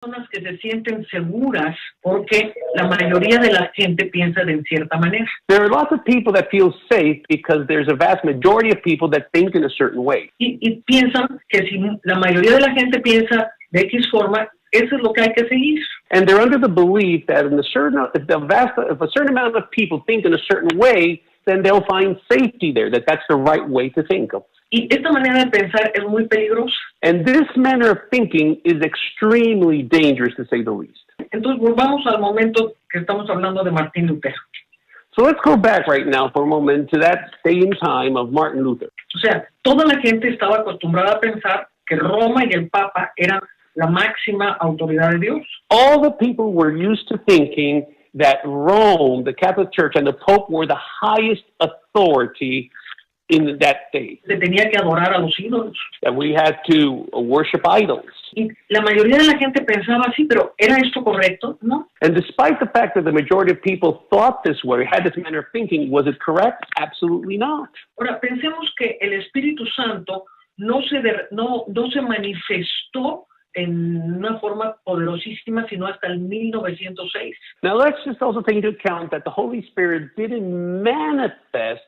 Personas que se sienten seguras porque la mayoría de la gente piensa de cierta manera. There are lots of people that feel safe because there's a vast majority of people that think in a certain way. Y piensan que si la mayoría de la gente piensa de X forma, eso es lo que hay que seguir. And they're under the belief that if a certain amount of people think in a certain way, then they'll find safety there, that's the right way to think of. Y esta manera de pensar es muy peligrosa. And this manner of thinking is extremely dangerous, to say the least. Entonces, volvamos al momento que estamos hablando de Martín Lutero. So let's go back right now for a moment to that day and time of Martin Luther. O sea, toda la gente estaba acostumbrada a pensar que Roma y el Papa eran la máxima autoridad de Dios. All the people were used to thinking that Rome, the Catholic Church, and the Pope were the highest authority in that day. Se tenía que adorar a los ídolos. That we had to worship idols. Y la mayoría de la gente pensaba así, pero ¿era esto correcto? No. And despite the fact that the majority of people thought this way, had this manner of thinking, was it correct? Absolutely not. Ahora, pensemos que el Espíritu Santo no se manifestó en una forma poderosísima, sino hasta el 1906. Now let's just also take into account that the Holy Spirit didn't manifest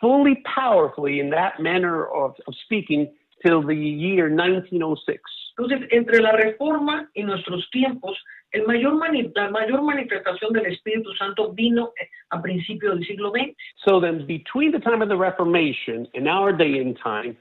fully powerfully in that manner of speaking till the year 1906. Entonces, entre la Reforma y nuestros tiempos, la mayor manifestación del Espíritu Santo vino a principios del siglo XX. So then, between the time of the Reformation and our day and time,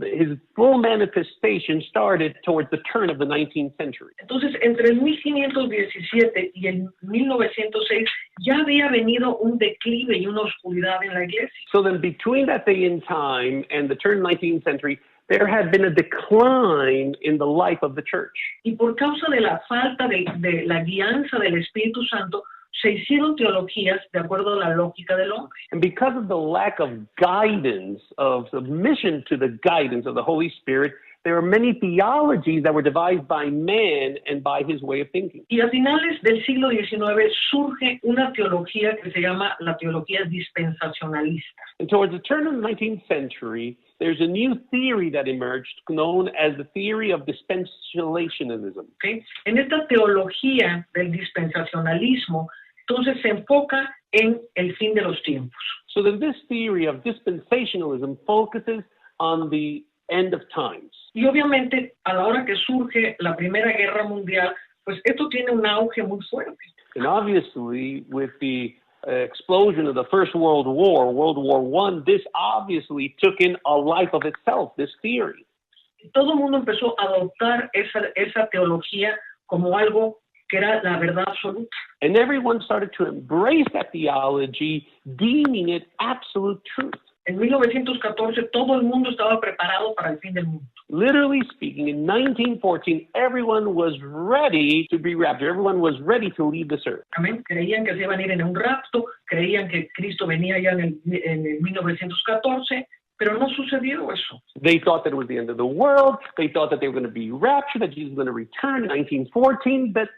his full manifestation started towards the turn of the 19th century. Entonces, entre el 1517 y el 1906 ya había venido un declive y una oscuridad en la iglesia. So then, between that day and time and the turn of the 19th century, there had been a decline in the life of the church. Y por causa de la falta de la guianza del Espíritu Santo, se hicieron teologías de acuerdo a la lógica del hombre. And because of the lack of guidance, of submission to the guidance of the Holy Spirit, there are many theologies that were devised by man and by his way of thinking. Y a finales del siglo XIX surge una teología que se llama la teología dispensacionalista. And towards the turn of the 19th century, there's a new theory that emerged known as the theory of dispensationalism. ¿Okay? En esta teología del dispensacionalismo, entonces se enfoca en el fin de los tiempos. So then this theory of dispensationalism focuses on the end of times. Y obviamente, a la hora que surge la Primera Guerra Mundial, pues esto tiene un auge muy fuerte. And obviously, with the explosion of the First World War, World War I, this obviously took in a life of itself, this theory. Todo el mundo empezó a adoptar esa teología como algo que era la verdad absoluta. And everyone started to embrace that theology, deeming it absolute truth. En 1914 todo el mundo estaba preparado para el fin del mundo. Literally speaking, in 1914, everyone was ready to be raptured. Everyone was ready to leave this earth. Amén. Creían que se iban a ir en un rapto, creían que Cristo venía ya en el 1914, pero no sucedió eso. They thought that it was the end of the world. They thought that they were going to be raptured, that Jesus was going to return in 1914, but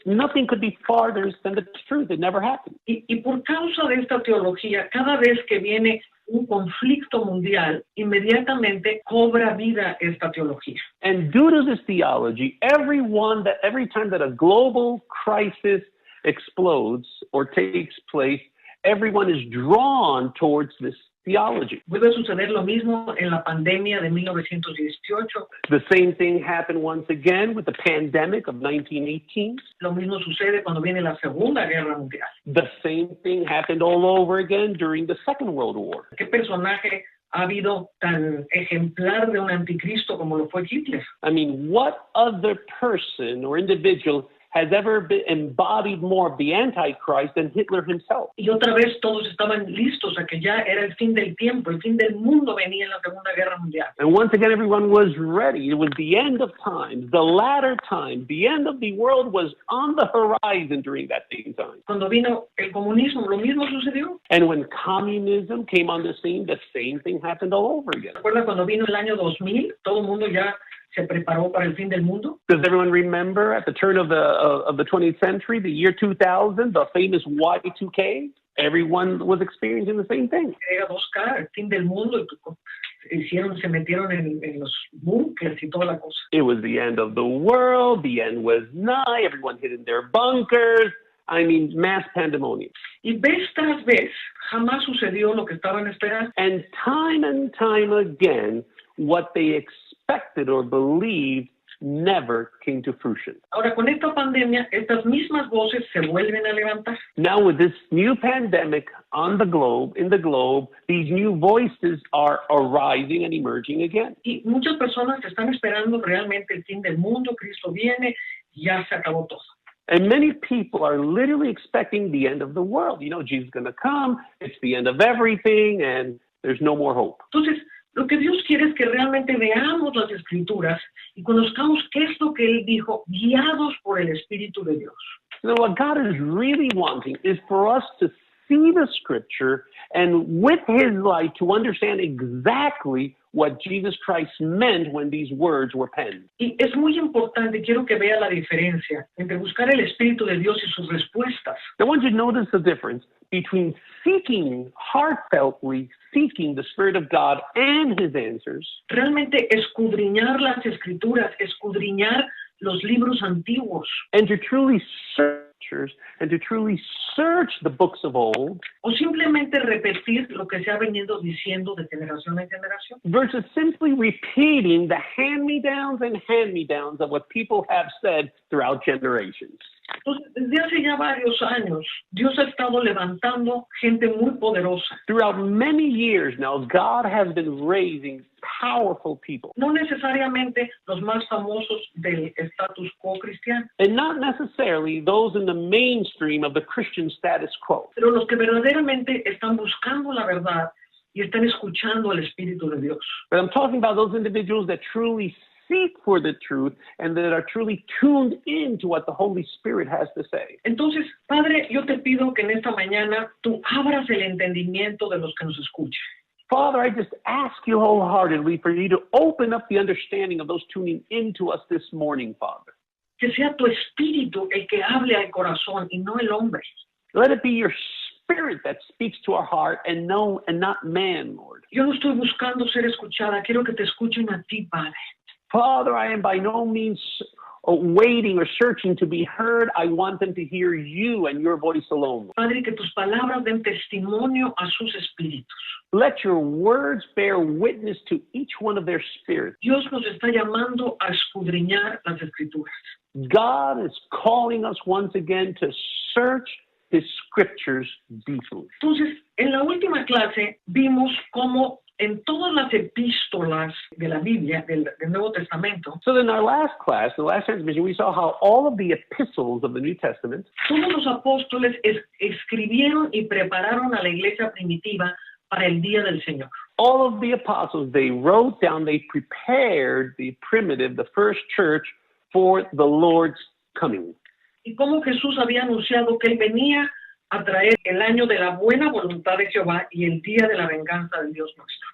nothing could be farther than the truth. It never happened. Y por causa de esta teología, cada vez que viene un conflicto mundial, inmediatamente cobra vida esta teología. And due to this theology, every time that a global crisis explodes or takes place, everyone is drawn towards this theology. Vuelve a suceder lo mismo en la pandemia de 1918. The same thing happened once again with the pandemic of 1918. Lo mismo sucede cuando viene la Segunda Guerra Mundial. The same thing happened all over again during the Second World War. ¿Qué personaje ha habido tan ejemplar de un anticristo como lo fue Hitler? I mean, what other person or individual has ever embodied more of the Antichrist than Hitler himself? Y otra vez todos estaban listos a que ya era el fin del tiempo, el fin del mundo venía en la Segunda Guerra Mundial. And once again, everyone was ready. It was the end of times, the latter time. The end of the world was on the horizon during that same time. Cuando vino el comunismo, lo mismo sucedió. And when communism came on the scene, the same thing happened all over again. ¿Se acuerdan cuando vino el año 2000? Todo el mundo ya se preparó para el fin del mundo. Does everyone remember at the turn of the 20th century, the year 2000, the famous Y2K? Everyone was experiencing the same thing. Era dos caras, el fin del mundo, y se metieron en los búnkers y toda la cosa. It was the end of the world. The end was nigh. Everyone hid in their bunkers. I mean, mass pandemonium. Y vez tras vez, jamás sucedió lo que estaban esperando. And time again, what they expected or believed never came to fruition. Ahora, con esta pandemia, estas mismas voces se vuelven a levantar. Now, with this new pandemic in the globe, these new voices are arising and emerging again. Y muchas personas están esperando realmente el fin del mundo, Cristo viene, ya se acabó todo. And many people are literally expecting the end of the world. You know, Jesus is going to come, it's the end of everything, and there's no more hope. Entonces, lo que Dios quiere es que realmente veamos las Escrituras y conozcamos qué es lo que Él dijo, guiados por el Espíritu de Dios. So what God is really wanting is for us to see the Scripture and with His light to understand exactly what Jesus Christ meant when these words were penned. Y es muy importante, quiero que vea la diferencia entre buscar el Espíritu de Dios y sus respuestas. I want you to notice the difference between heartfeltly seeking the Spirit of God and His answers, Realmente escudriñar las Escrituras, escudriñar los libros antiguos, and to truly search the books of old, o simplemente repetir lo que se ha venido diciendo de generación en generación. versus simply repeating the hand-me-downs of what people have said throughout generations. Entonces, desde hace ya varios años, Dios ha estado levantando gente muy poderosa. Throughout many years now, God has been raising powerful people, No necesariamente los más famosos del status quo cristiano, and not necessarily those in the mainstream of the Christian status quo, pero los que verdaderamente están buscando la verdad y están escuchando al Espíritu de Dios. but I'm talking about those individuals that truly seek for the truth and that are truly tuned in to what the Holy Spirit has to say. Entonces, Padre, yo te pido que en esta mañana tú abras el entendimiento de los que nos escuchan. Father, I just ask you wholeheartedly for you to open up the understanding of those tuning into us this morning, Father. Que sea tu Espíritu el que hable al corazón y no el hombre. Let it be your Spirit that speaks to our heart and not man, Lord. Yo no estoy buscando ser escuchada, quiero que te escuchen a ti, Padre. Father, I am by no means waiting or searching to be heard. I want them to hear you and your voice alone. Padre, que tus palabras den testimonio a sus espíritus. Let your words bear witness to each one of their spirits. Dios nos está llamando a escudriñar las Escrituras. God is calling us once again to search His scriptures deeply. Entonces, en la última clase vimos cómo en todas las epístolas de la Biblia, del Nuevo Testamento, So in our last class, the last transmission, we saw how all of the epistles of the New Testament, todos los apóstoles escribieron y prepararon a la iglesia primitiva para el día del Señor. all of the apostles, they wrote down, they prepared the first church for the Lord's coming. Y cómo Jesús había anunciado que Él venía a traer el año de la buena voluntad de Jehová y el día de la venganza del Dios nuestro.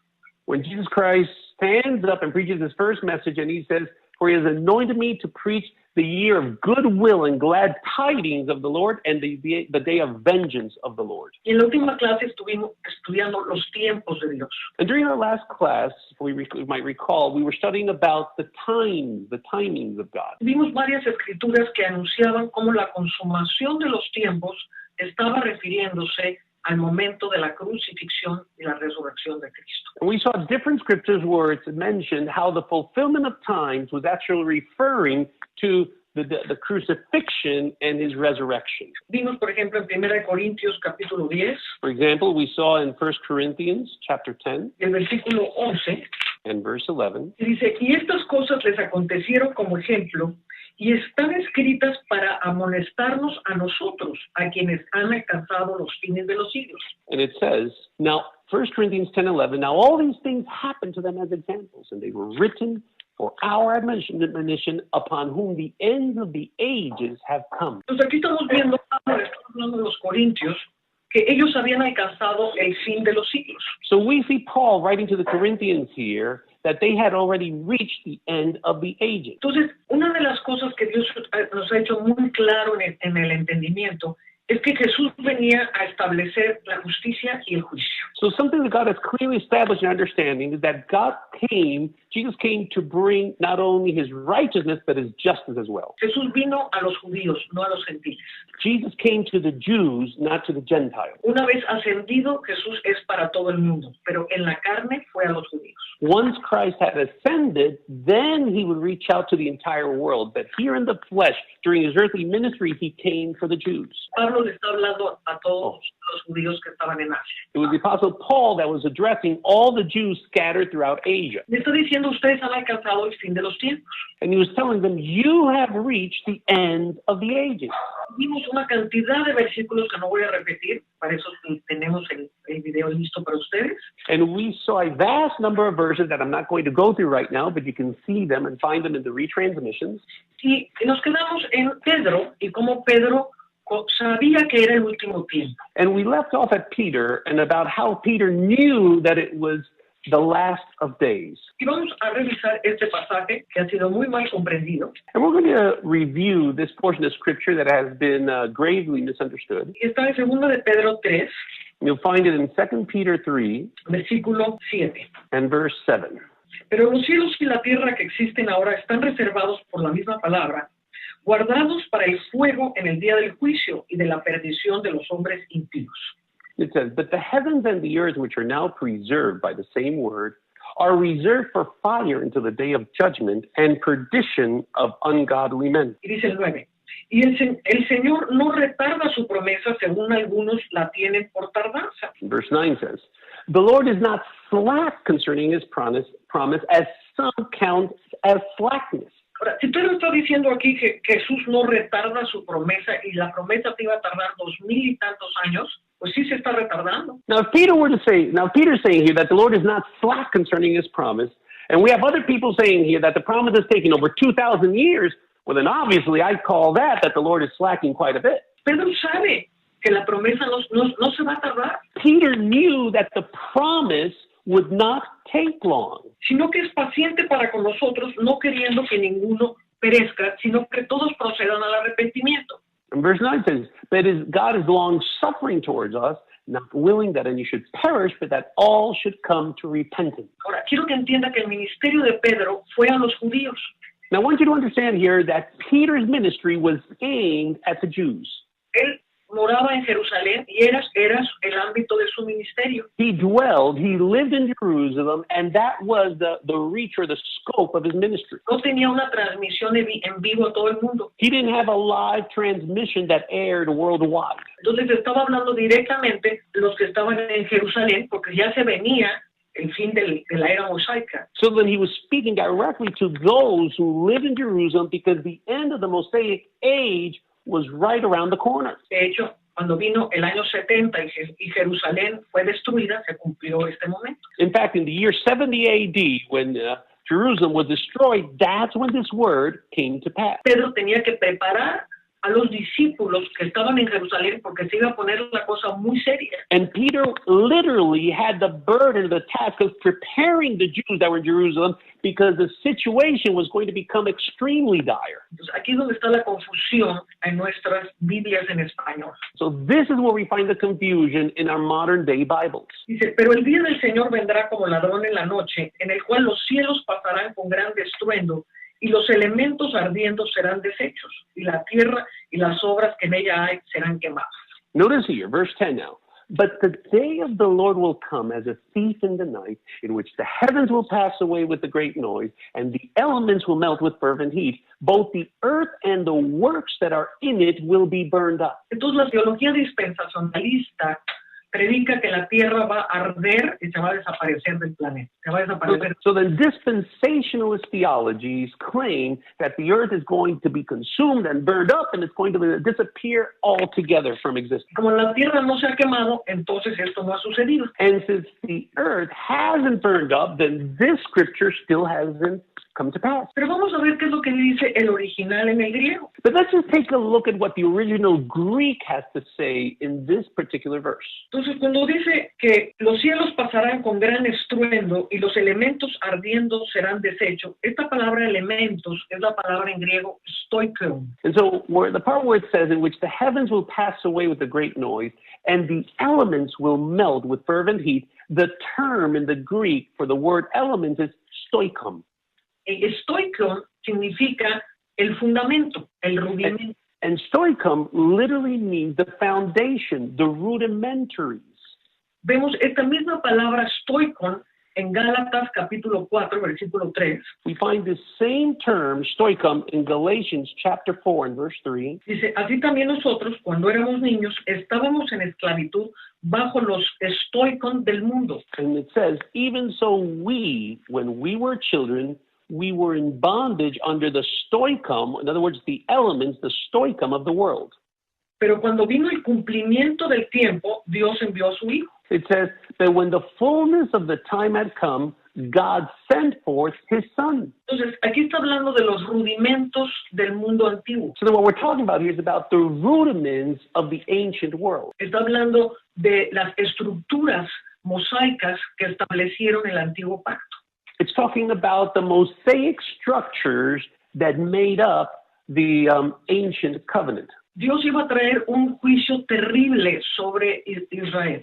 When Jesus Christ stands up and preaches his first message and he says, "For he has anointed me to preach the year of goodwill and glad tidings of the Lord and the day of vengeance of the Lord." Y en la última clase estuvimos estudiando los tiempos de Dios. And during our last class, we might recall, we were studying about the timings of God. Vimos varias escrituras que anunciaban cómo la consumación de los tiempos estaba refiriéndose al momento de la crucifixión y la resurrección de Cristo. And we saw different scriptures where it's mentioned how the fulfillment of times was actually referring to the crucifixion and his resurrection. Vimos, por ejemplo, en 1 Corintios capítulo 10, For example, we saw in 1 Corinthians chapter 10 el versículo 11, and verse 11, y dice, y estas cosas les acontecieron como ejemplo y están escritas para amonestarnos a nosotros, a quienes han alcanzado los fines de los siglos. and it says, now 1 Corinthians 10:11, now all these things happened to them as examples, and they were written for our admonition upon whom the ends of the ages have come. Entonces aquí estamos viendo, estamos hablando de los Corintios, que ellos habían alcanzado el fin de los siglos. So we see Paul writing to the Corinthians here that they had already reached the end of the ages. Entonces, una de las cosas que Dios nos ha hecho muy claro en el entendimiento es que Jesús venía a establecer la justicia y el juicio. So something that God has clearly established in understanding is that Jesus came to bring not only his righteousness, but his justice as well. Jesús vino a los judíos, no a los gentiles. Jesus came to the Jews, not to the Gentiles. Una vez ascendido, Jesús es para todo el mundo, pero en la carne fue a los judíos. Once Christ had ascended, then he would reach out to the entire world. But here in the flesh, during his earthly ministry, he came for the Jews. Pablo le está hablando a todos los judíos que estaban en Asia. It was the Apostle Paul that was addressing all the Jews scattered throughout Asia. Le está diciendo, ustedes han alcanzado el fin de los tiempos. And he was telling them, you have reached the end of the ages. Vimos una cantidad de versículos que no voy a repetir, para eso tenemos el video listo para ustedes. And we saw a vast number of verses that I'm not going to go through right now, but you can see them and find them in the retransmissions. Y nos quedamos en Pedro y cómo Pedro sabía que era el último tiempo. And we left off at Peter and about how Peter knew that it was the last of days. Y vamos a revisar este pasaje que ha sido muy mal comprendido. And we're going to review this portion of scripture that has been gravely misunderstood. Y está en 2 de Pedro 3, You'll find it in 2 Peter 3 versículo 7. and verse 7. Pero los cielos y la tierra que existen ahora están reservados por la misma palabra, guardados para el fuego en el día del juicio y de la perdición de los hombres impíos. It says, but the heavens and the earth, which are now preserved by the same word, are reserved for fire until the day of judgment and perdition of ungodly men. Y dice el 9. Y el Señor no retarda su promesa, según algunos la tienen por tardanza. Verse 9 says, the Lord is not slack concerning his promise, as some count as slackness. Ahora, si Pedro está diciendo aquí que Jesús no retarda su promesa y la promesa te iba a tardar 2000 y tantos años, pues sí se está retardando. Now, Peter's saying here that the Lord is not slack concerning his promise, and we have other people saying here that the promise is taking over 2,000 years, well, then obviously I call that the Lord is slacking quite a bit. Pedro sabe que la promesa no se va a tardar. Peter knew that the promise would not take long. Sino que es paciente para con nosotros, no queriendo que ninguno perezca, sino que todos procedan al arrepentimiento. And verse 9 says, but God is long-suffering towards us, not willing that any should perish, but that all should come to repentance. Ahora, quiero que entienda que el ministerio de Pedro fue a los judíos. Now, I want you to understand here that Peter's ministry was aimed at the Jews. Él moraba en Jerusalén y era el ámbito de su ministerio. He lived in Jerusalem, and that was the reach or the scope of his ministry. No tenía una transmisión en vivo a todo el mundo. He didn't have a live transmission that aired worldwide. Entonces estaba hablando directamente de los que estaban en Jerusalén, porque ya se venía el fin de la era mosaica. So then he was speaking directly to those who live in Jerusalem because the end of the Mosaic age was right around the corner. De hecho, cuando vino el año 70 y Jerusalén fue destruida, se cumplió este momento. In fact, in the year 70 AD, when Jerusalem was destroyed, that's when this word came to pass. Pedro tenía que preparar a los discípulos que estaban en Jerusalén porque se iba a poner la cosa muy seria. And Peter literally had the burden, the task of preparing the Jews that were in Jerusalem because the situation was going to become extremely dire. Entonces, aquí es donde está la confusión en nuestras Biblias en español. So this is where we find the confusion in our modern day Bibles. Dice, pero el día del Señor vendrá como ladrón en la noche, en el cual los cielos pasarán con gran estruendo, y los elementos ardiendo serán deshechos, y la tierra y las obras que en ella hay serán quemadas. Notice here, verse 10 now. But the day of the Lord will come as a thief in the night, in which the heavens will pass away with a great noise, and the elements will melt with fervent heat. Both the earth and the works that are in it will be burned up. Entonces la teología dispensacionalista predica que la tierra va a arder y se va a desaparecer del planeta. Se va a desaparecer. So the dispensationalist theologies claim that the earth is going to be consumed and burned up and it's going to disappear altogether from existence. Como la tierra no se ha quemado, entonces esto no ha sucedido. And since the earth hasn't burned up, then this scripture still hasn't come to pass. Pero vamos a ver qué es lo que dice el original en el griego. But let's just take a look at what the original Greek has to say in this particular verse. Entonces, cuando dice que los cielos pasarán con gran estruendo y los elementos ardiendo serán deshechos, esta palabra elementos es la palabra en griego stoikon. And so the part where it says, in which the heavens will pass away with a great noise, and the elements will melt with fervent heat, the term in the Greek for the word element is stoikon. Stoikon significa el fundamento, el rudimento. And stoikon literally means the foundation, the rudimentaries. Vemos esta misma palabra stoikon en Gálatas capítulo 4, versículo 3. We find the same term, stoikon, in Galatians chapter 4 and verse 3. Dice, así también nosotros, cuando éramos niños, estábamos en esclavitud bajo los stoikon del mundo. And it says, even so we, when we were children, we were in bondage under the stoichum, in other words, the elements, the stoichum of the world. Pero cuando vino el cumplimiento del tiempo, Dios envió a su Hijo. It says that when the fullness of the time had come, God sent forth his Son. Entonces, aquí está hablando de los rudimentos del mundo antiguo. So then what we're talking about here is about the rudiments of the ancient world. Está hablando de las estructuras mosaicas que establecieron el antiguo pacto. It's talking about the mosaic structures that made up the ancient covenant. Dios iba a traer un juicio terrible sobre Israel.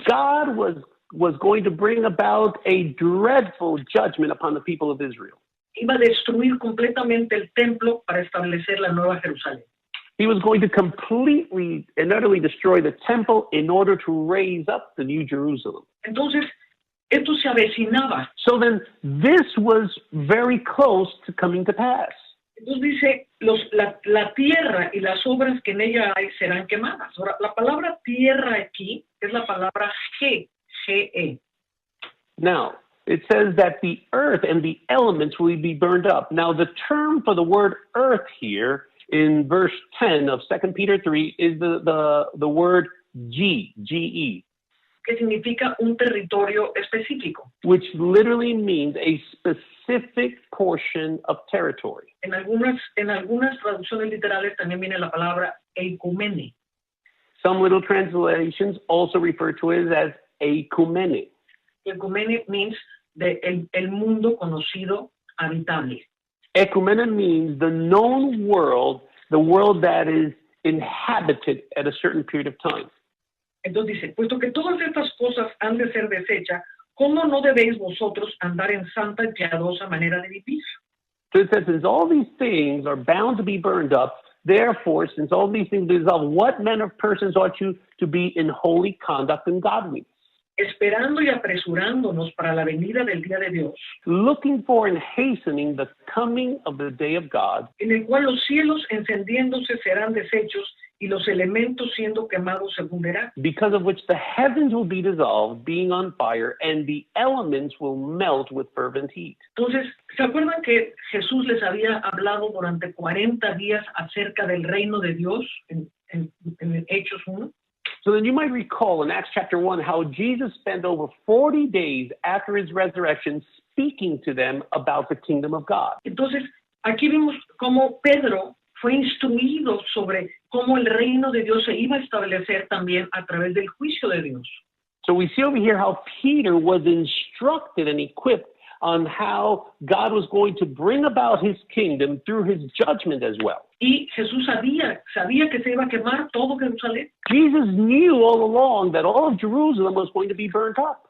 God was going to bring about a dreadful judgment upon the people of Israel. Iba a destruir completamente el templo para establecer la nueva Jerusalén. He was going to completely and utterly destroy the temple in order to raise up the New Jerusalem. Entonces, esto se avecinaba. So then this was very close to coming to pass. Entonces dice, la tierra y las obras que en ella hay serán quemadas. Ahora, la palabra tierra aquí es la palabra Ge. Now, it says that the earth and the elements will be burned up. Now, the term for the word earth here in verse 10 of 2 Peter 3 is the word Ge. Que significa un territorio específico. Which literally means a specific portion of territory. En algunas traducciones literales también viene la palabra eikumene. Some little translations also refer to it as eikumene. Eikumene means el mundo conocido habitable. Eikumene means the known world, the world that is inhabited at a certain period of time. Entonces dice, puesto que todas estas cosas han de ser desechas, ¿cómo no debéis vosotros andar en santa y piadosa manera de vivir? So it says, since all these things are bound to be burned up, therefore, since all these things dissolve, what manner of persons ought you to be in holy conduct and godliness? Esperando y apresurándonos para la venida del día de Dios, looking for and hastening the coming of the day of God, en el cual los cielos encendiéndose serán deshechos y los elementos siendo quemados se fundirán. because of which the heavens will be dissolved, being on fire, and the elements will melt with fervent heat. Entonces, ¿se acuerdan que Jesús les había hablado durante 40 días acerca del reino de Dios en Hechos 1? So then you might recall in Acts chapter 1 how Jesus spent over 40 days after his resurrection speaking to them about the kingdom of God. Entonces, aquí vimos cómo Pedro fue instruido sobre cómo el reino de Dios se iba a establecer también a través del juicio de Dios. So we see over here how Peter was instructed and equipped on how God was going to bring about his kingdom through his judgment as well. Y Jesús sabía que se iba a quemar todo Jerusalén. Jesus knew all along that all of Jerusalem was going to be burnt up.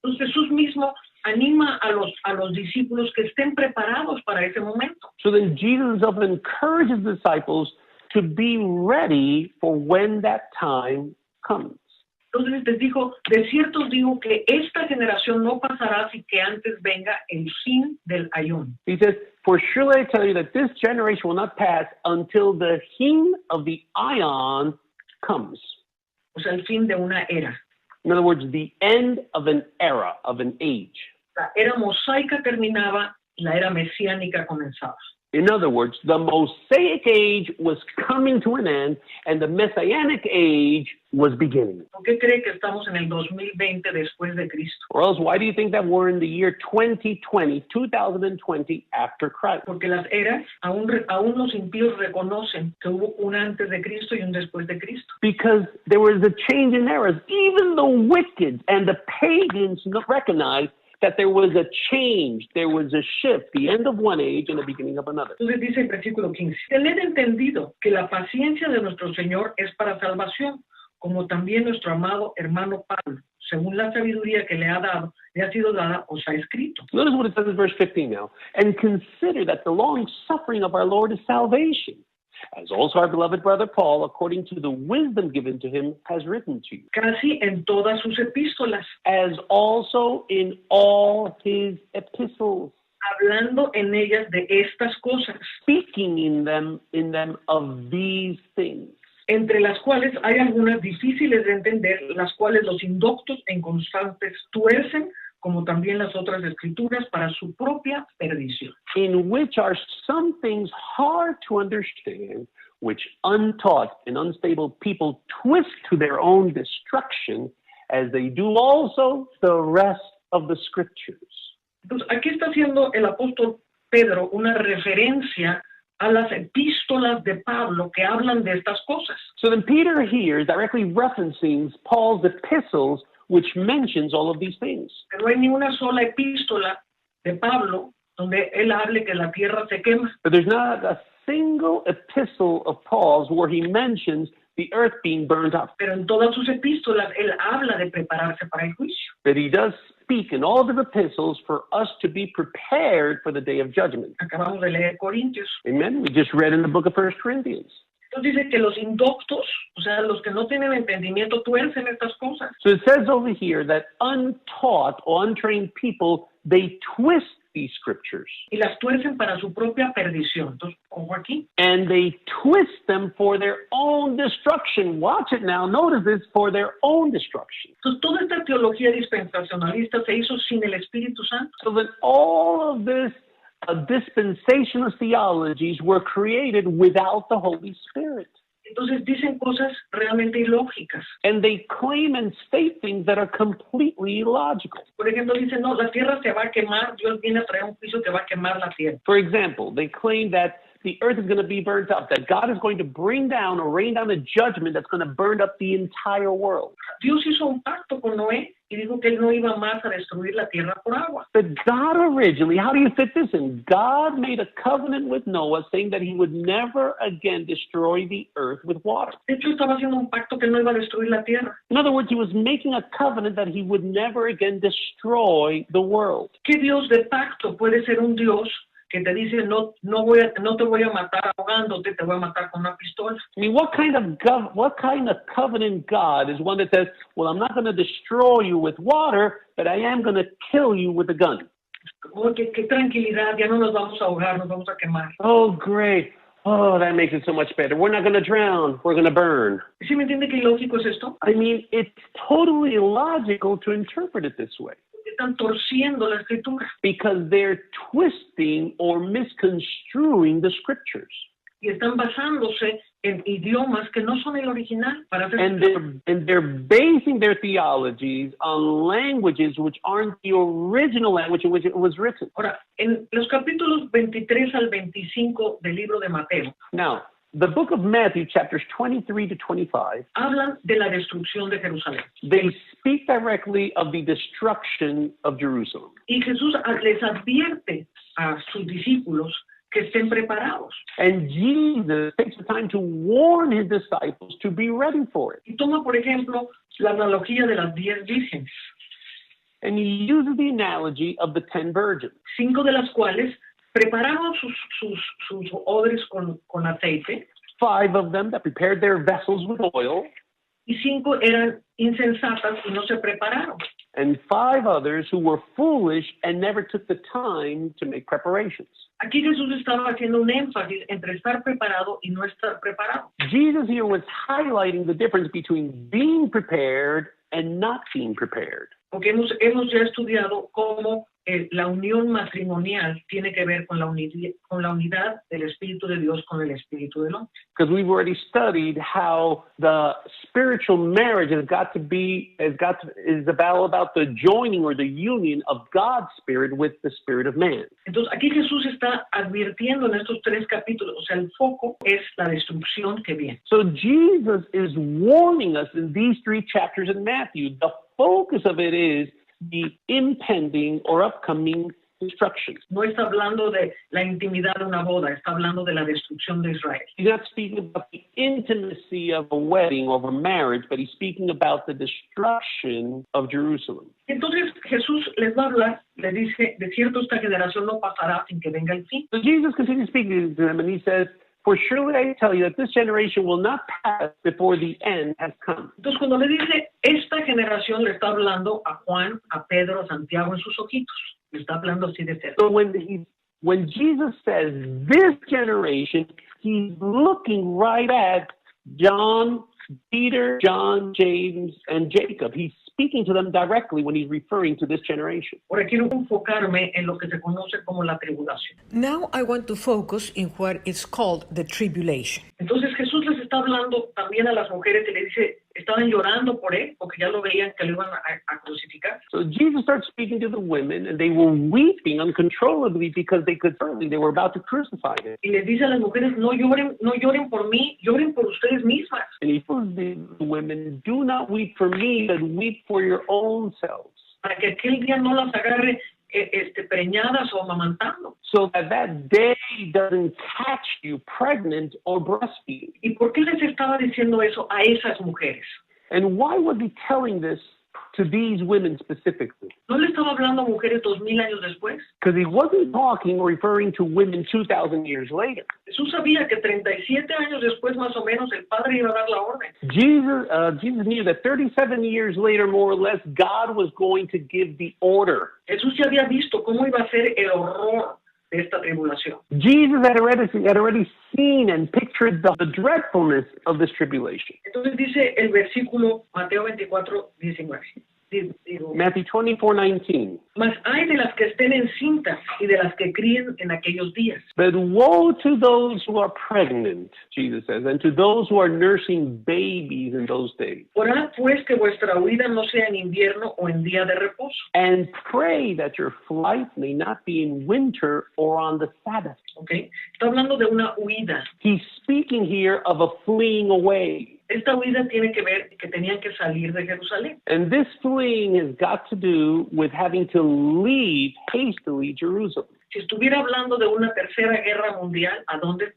Entonces Jesús mismo anima a los discípulos que estén preparados para ese momento. So then Jesus himself encourages the disciples to be ready for when that time comes. Entonces les dijo, de cierto os digo que esta generación no pasará sin que antes venga el fin del ayón. He says, for surely I tell you that this generation will not pass until the hin of the ion comes. O sea, el fin de una era. In other words, the end of an era, of an age. La era mosaica terminaba y la era mesiánica comenzaba. In other words, the Mosaic age was coming to an end and the Messianic age was beginning. ¿Por qué cree que estamos en el 2020 después de Cristo? Or else, why do you think that we're in the year 2020 after Christ? Porque las eras, aún los impíos reconocen que hubo un antes de Cristo y un después de Cristo. Because there was a change in eras. Even the wicked and the pagans recognized that there was a change, there was a shift, the end of one age and the beginning of another. Entonces dice el versículo 15, tened entendido que la paciencia de nuestro Señor es para salvación, como también nuestro amado hermano Pablo, según la sabiduría que le ha sido dada, os ha escrito. Notice what it says in verse 15 now. And consider that the long suffering of our Lord is salvation, as also our beloved brother Paul, according to the wisdom given to him, has written to you. Casi en todas sus epístolas, As also in all his epistles, hablando en ellas de estas cosas, speaking in them of these things. entre las cuales hay algunas difíciles de entender, las cuales los indoctos e inconstantes tuercen, como también las otras escrituras, para su propia perdición. In which are some things hard to understand, which untaught and unstable people twist to their own destruction, as they do also the rest of the scriptures. Entonces, aquí está haciendo el apóstol Pedro una referencia a las epístolas de Pablo que hablan de estas cosas. So then Peter here is directly referencing Paul's epistles, which mentions all of these things. No hay ninguna sola epístola de Pablo donde él hable que la tierra se quema. But there's not a single epistle of Paul's where he mentions the earth being burned up. Pero en todas sus epístolas él habla de prepararse para el juicio. But he does speak in all of the epistles for us to be prepared for the day of judgment. Acabamos de leer Corintios. Amen? We just read in the book of 1 Corinthians. Entonces dice que los indoctos, o sea, los que no tienen entendimiento, tuercen estas cosas. So it says over here that untaught or untrained people, they twist these scriptures. Y las tuercen para su propia perdición. Entonces, ojo aquí. And they twist them for their own destruction. Watch it now. Notice this, for their own destruction. Entonces, toda esta teología dispensacionalista se hizo sin el Espíritu Santo. So that all of this dispensational theologies were created without the Holy Spirit. Entonces dicen cosas realmente ilógicas. And they claim and state things that are completely illogical. Por ejemplo, dicen, no, la tierra se va a quemar, Dios viene a traer un juicio que va a quemar la tierra. For example, they claim that the earth is going to be burnt up, that God is going to bring down or rain down a judgment that's going to burn up the entire world. Dios hizo un pacto con Noé y dijo que él no iba más a destruir la tierra por agua. But God originally, how do you fit this in? God made a covenant with Noah saying that he would never again destroy the earth with water. De hecho, estaba haciendo un pacto que no iba a destruir la tierra. In other words, he was making a covenant that he would never again destroy the world. ¿Qué Dios de pacto puede ser un Dios que te dice, no te voy a matar ahogándote, te voy a matar con una pistola? I mean, what kind of covenant God is one that says, well, I'm not going to destroy you with water, but I am going to kill you with a gun? Oh, qué tranquilidad, ya no nos vamos a ahogar, nos vamos a quemar. Oh, great. Oh, that makes it so much better. We're not going to drown. We're going to burn. ¿Sí me entiende qué ilógico es esto? I mean, it's totally illogical to interpret it this way. Están torciendo la escritura. Because they're twisting or misconstruing the scriptures. Y están basándose en idiomas que no son el original. Para hacer And they're basing their theologies on languages which aren't the original language in which it was written. Ahora, en los capítulos 23 al 25 del libro de Mateo, Now, the book of Matthew, chapters 23 to 25, hablan de la destrucción de Jerusalén. they speak directly of the destruction of Jerusalem. Y Jesús les advierte a sus discípulos que estén preparados. And Jesus takes the time to warn his disciples to be ready for it. Y toma, por ejemplo, la analogía de las 10 vírgenes, And he uses the analogy of the 10 virgins. 5 de las cuales prepararon sus odres con aceite, 5 of them that prepared their vessels with oil, y 5 eran insensatas y no se prepararon. and 5 others who were foolish and never took the time to make preparations. Aquí Jesús estaba haciendo un énfasis entre estar preparado y no estar preparado. Jesus here was highlighting the difference between being prepared and not being prepared. Porque hemos ya estudiado cómo la unión matrimonial tiene que ver con la unidad del Espíritu de Dios con el Espíritu del hombre. Because we've already studied how the spiritual marriage is about the joining or the union of God's spirit with the spirit of man. Entonces aquí Jesús está advirtiendo en estos 3 capítulos, o sea, el foco es la destrucción que viene. So Jesus is warning us in these 3 chapters in Matthew. The focus of it is the impending or upcoming destruction. No está hablando de la intimidad de una boda, está hablando de la destrucción de Israel. He's not speaking about the intimacy of a wedding or of a marriage, but he's speaking about the destruction of Jerusalem. Entonces Jesús les va a hablar, les dice, de cierto esta generación no pasará sin que venga el fin. So Jesus continues speaking to them, and he says, "For surely I tell you that this generation will not pass before the end has come." Entonces cuando le dice esta generación, le está hablando a Juan, a Pedro, a Santiago en sus ojitos. Le está hablando así de cerca. So when Jesus says this generation, he's looking right at John, Peter, John, James, and Jacob. He's speaking to them directly when he's referring to this generation. Ahora quiero enfocarme en lo que se conoce como la tribulación. Now I want to focus in what is called the tribulation. Entonces Jesús les está hablando también a las mujeres y le dice, estaban llorando por él porque ya lo veían que lo iban a crucificar. So Jesus starts speaking to the women, and they were weeping uncontrollably because they were about to crucify him. Y les dice a las mujeres, no lloren por mí, lloren por ustedes mismas. And he told the women, "Do not weep for me, but weep for your own selves." Para que aquel día no las agarre preñadas o amamantando. So that day doesn't catch you pregnant or breastfeeding. ¿Y por qué les estaba diciendo eso a esas mujeres? And why was he telling this to these women specifically? ¿No le estaba hablando a mujeres 2000 años después? Because he wasn't talking or referring to women 2,000 years later. Jesús sabía que 37 años después más o menos el Padre iba a dar la orden. Jesus knew that 37 years later, more or less, God was going to give the order. Jesús ya había visto cómo iba a ser el horror de esta tribulación. Jesus had already seen and pictured the dreadfulness of this tribulation. Entonces dice el versículo Mateo 24:19. Matthew 24:19. Mas hay de las que estén encintas y de las que críen en aquellos días. But woe to those who are pregnant, Jesus says, and to those who are nursing babies in those days. Orad pues que vuestra huida no sea en invierno o en día de reposo. And pray that your flight may not be in winter or on the Sabbath. Okay. Está hablando de una huida. He's speaking here of a fleeing away. Esta huida tiene que ver que tenían que salir de Jerusalén. And this fleeing has got to do with having to leave hastily Jerusalem. Si estuviera hablando de una tercera guerra mundial, ¿a dónde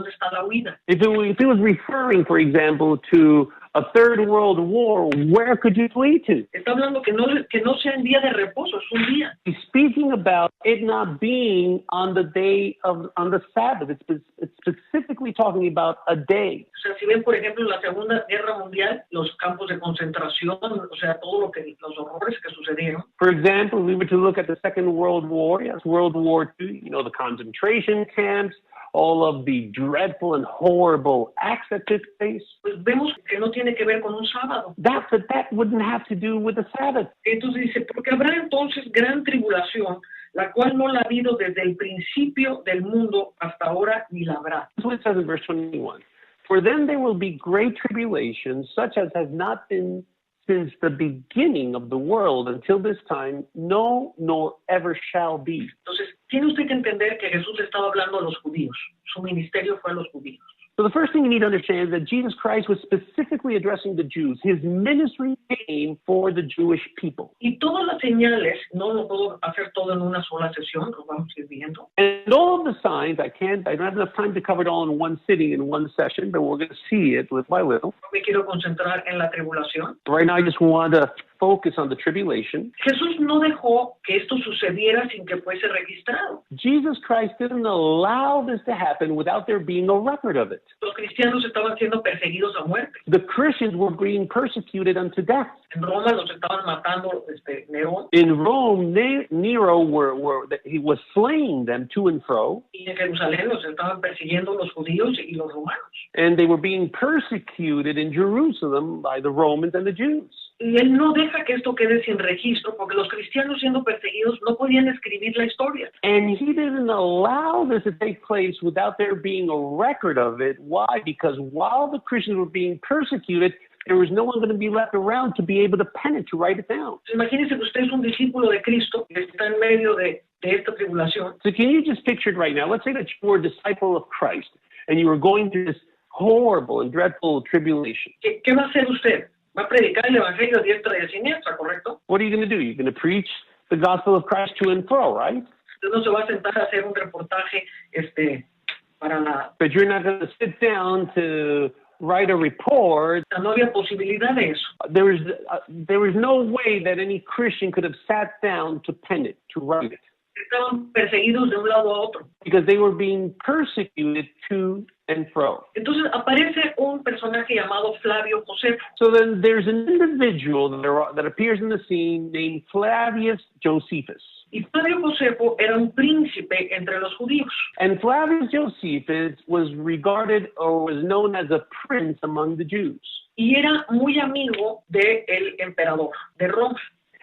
está la huida? If it was referring, for example, to a third world war, where could you flee to? Está hablando que no sea en día de reposo, es un día. He's speaking about it not being on the Sabbath. It's specifically talking about a day. O sea, si ven, por ejemplo, la Segunda Guerra Mundial, los campos de concentración, o sea, los horrores que sucedieron. For example, if we were to look at the Second World War, yes, World War II, the concentration camps, all of the dreadful and horrible acts that took place. Pues vemos que no tiene que ver con un sábado. That wouldn't have to do with the Sabbath. Entonces dice, porque habrá entonces gran tribulación, la cual no la ha habido desde el principio del mundo hasta ahora ni la habrá. That's what it says in verse 21. For then there will be great tribulation, such as has not been since the beginning of the world until this time, no, nor ever shall be. Entonces, tiene usted que entender que Jesús estaba hablando a los judíos. Su ministerio fue a los judíos. So the first thing you need to understand is that Jesus Christ was specifically addressing the Jews. His ministry came for the Jewish people. Y todas las señales, no lo puedo hacer todo en una sola sesión, lo vamos a ir viendo. And all of the signs, I don't have enough time to cover it all in one sitting, in one session, but we're going to see it little by little. Me quiero concentrar en la tribulación. Right now I just want to focus on the tribulation. Jesús no dejó que esto sucediera sin que fuese registrado. Jesus Christ didn't allow this to happen without there being a record of it. Los cristianos estaban siendo perseguidos a muerte. The Christians were being persecuted unto death. En Roma los estaban matando Nerón. In Rome, Nero he was slaying them to and fro. Y en Jerusalén los estaban persiguiendo los judíos y los romanos. And they were being persecuted in Jerusalem by the Romans and the Jews. Y él no deja que esto quede sin registro, porque los cristianos siendo perseguidos no podían escribir la historia. And he didn't allow this to take place without there being a record of it. Why? Because while the Christians were being persecuted, there was no one going to be left around to be able to pen it, to write it down. Imagínense que usted es un discípulo de Cristo que está en medio de esta tribulación. So can you just picture it right now? Let's say that you were a disciple of Christ and you were going through this horrible and dreadful tribulation. ¿Qué va a hacer usted? Va a predicar el evangelio a diestra y a siniestra, ¿correcto? What are you going to do? You're going to preach the gospel of Christ to and fro, right? Usted no se va a sentar a hacer un reportaje para la... But you're not going to sit down to write a report. No había posibilidad de eso. There was no way that any Christian could have sat down to pen it, to write it. Estaban perseguidos de un lado a otro. Because they were being persecuted to and fro. Entonces aparece un personaje llamado Flavio Josefo. So then there's an individual that appears in the scene named Flavius Josephus. Y Flavio Josefo era un príncipe entre los judíos. And Flavius Josephus was regarded or was known as a prince among the Jews. Y era muy amigo del emperador de Roma.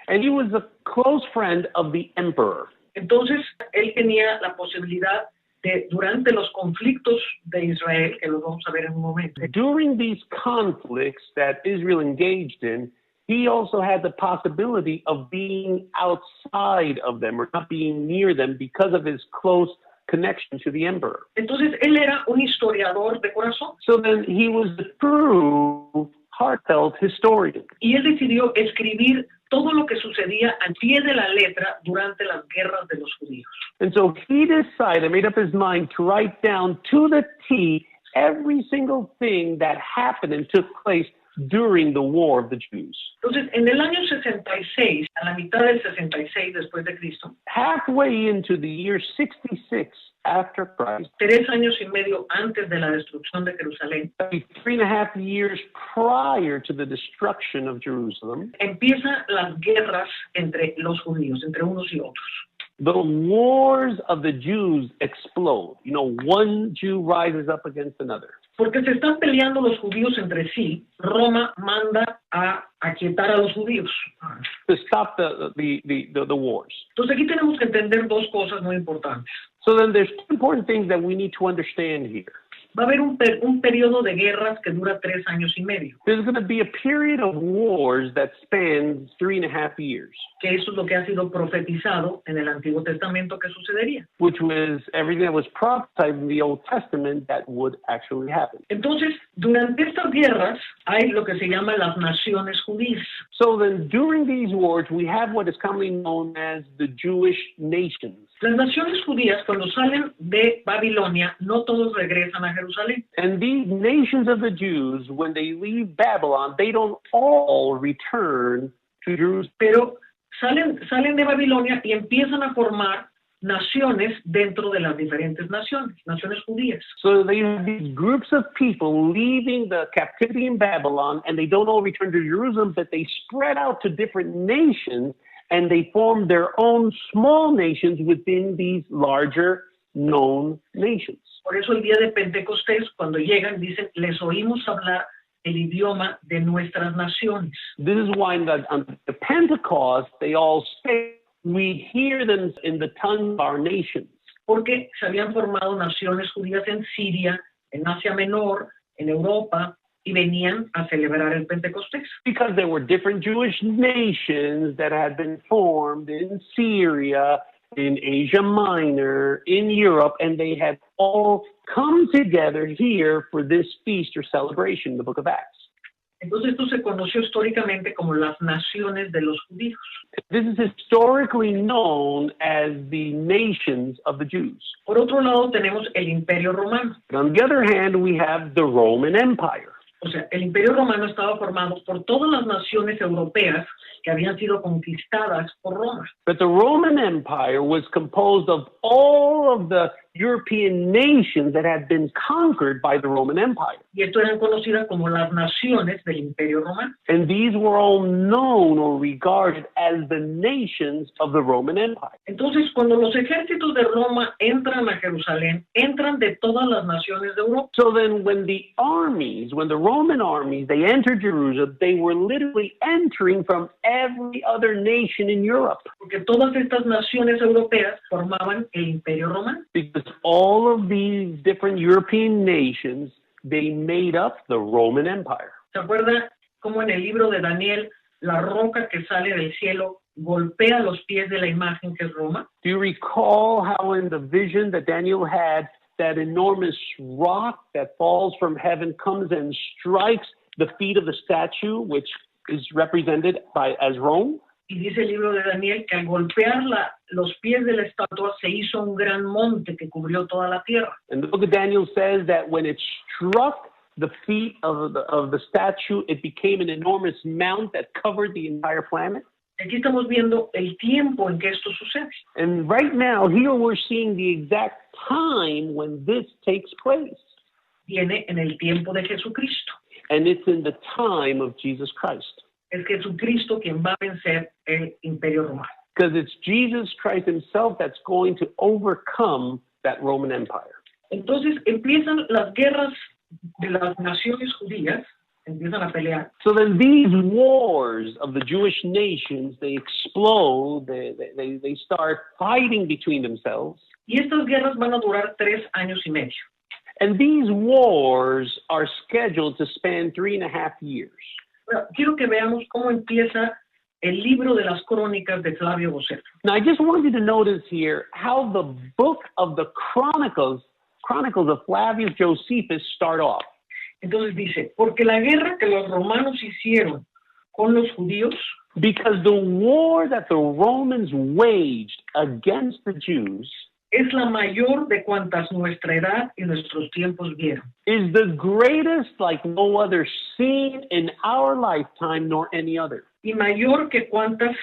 And he was a close friend of the emperor. Entonces, él tenía la posibilidad de, durante los conflictos de Israel, que los vamos a ver en un momento. During these conflicts that Israel engaged in, he also had the possibility of being outside of them or not being near them because of his close connection to the emperor. Entonces, él era un historiador de corazón. So then he was the true, heartfelt historian. Y él decidió escribir todo lo que sucedía al pie de la letra durante las guerras de los judíos. And so he decided, made up his mind to write down to the T every single thing that happened and took place during the war of the Jews. Entonces, en el año 66, a la mitad del 66 después de Cristo, halfway into the year 66 after Christ, 3 años y medio antes de la destrucción de Jerusalén, 3.5 years prior to the destruction of Jerusalem, empiezan las guerras entre los judíos, entre unos y otros. The wars of the Jews explode. You know, one Jew rises up against another. Porque se están peleando los judíos entre sí, Roma manda a aquietar a los judíos. To stop the wars. Entonces aquí tenemos que entender dos cosas muy importantes. So then there's two important things that we need to understand here. Va a haber un periodo de guerras que dura 3 años y medio. There's going to be a period of wars that spans 3.5 years. Que eso es lo que ha sido profetizado en el Antiguo Testamento que sucedería. Which was everything that was prophesied in the Old Testament that would actually happen. Entonces, durante estas guerras hay lo que se llama las naciones judías. So then during these wars we have what is commonly known as the Jewish nations. Las naciones judías, cuando salen de Babilonia, no todos regresan a Jerusalén. And these nations of the Jews, when they leave Babylon, they don't all return to Jerusalem. Pero salen de Babilonia y empiezan a formar naciones dentro de las diferentes naciones judías. So they have these groups of people leaving the captivity in Babylon, and they don't all return to Jerusalem, but they spread out to different nations, and they form their own small nations within these larger known nations. Por eso el día de Pentecostés, cuando llegan, dicen, les oímos hablar el idioma de nuestras naciones. This is why on the Pentecost, they all say, we hear them in the tongue of our nations. Porque se habían formado naciones judías en Siria, en Asia Menor, en Europa, y venían a celebrar el Pentecostés. Because there were different Jewish nations that had been formed in Syria, in Asia Minor, in Europe, and they had all come together here for this feast or celebration, the book of Acts. Entonces esto se conoció históricamente como las naciones de los judíos. This is historically known as the nations of the Jews. Por otro lado tenemos el Imperio Romano. But on the other hand, we have the Roman Empire. O sea, el Imperio Romano estaba formado por todas las naciones europeas que habían sido conquistadas por Roma. But the Roman Empire was composed of all of the European nations that had been conquered by the Roman Empire. Y esto eran conocidas como las naciones del Imperio Romano. And these were all known or regarded as the nations of the Roman Empire. Entonces, cuando los ejércitos de Roma entran a Jerusalén, entran de todas las naciones de Europa. So then when the Roman armies, they entered Jerusalem, they were literally entering from every other nation in Europe. Porque todas estas naciones europeas formaban el Imperio Romano. Because all of these different European nations, they made up the Roman Empire. ¿Se acuerda cómo en el libro de Daniel la roca que sale del cielo golpea los pies de la imagen que es Roma? Do you recall how in the vision that Daniel had, that enormous rock that falls from heaven comes and strikes the feet of the statue, which is represented as Rome? Y dice el libro de Daniel que al golpear los pies de la estatua se hizo un gran monte que cubrió toda la tierra. And the book of Daniel says that when it struck the feet of the statue, it became an enormous mount that covered the entire planet. Aquí estamos viendo el tiempo en que esto sucede. And right now, here we're seeing the exact time when this takes place. Viene en el tiempo de Jesucristo. And it's in the time of Jesus Christ. Es Jesucristo quien va a vencer el Imperio Romano. Because it's Jesus Christ himself that's going to overcome that Roman Empire. Entonces empiezan las guerras de las naciones judías, empiezan a pelear. So then these wars of the Jewish nations, they explode, they start fighting between themselves. Y estas guerras van a durar 3 años y medio. And these wars are scheduled to span 3.5 years. Ahora, quiero que veamos cómo empieza el libro de las crónicas de Flavio Josefo. Now, I just want you to notice here how the book of the Chronicles of Flavius Josephus start off. Entonces dice, porque la guerra que los romanos hicieron con los judíos, Because the war that the Romans waged against the Jews es la mayor de cuantas nuestra edad y nuestros tiempos vieron. is the greatest like no other seen in our lifetime nor any other. Y mayor que cuantas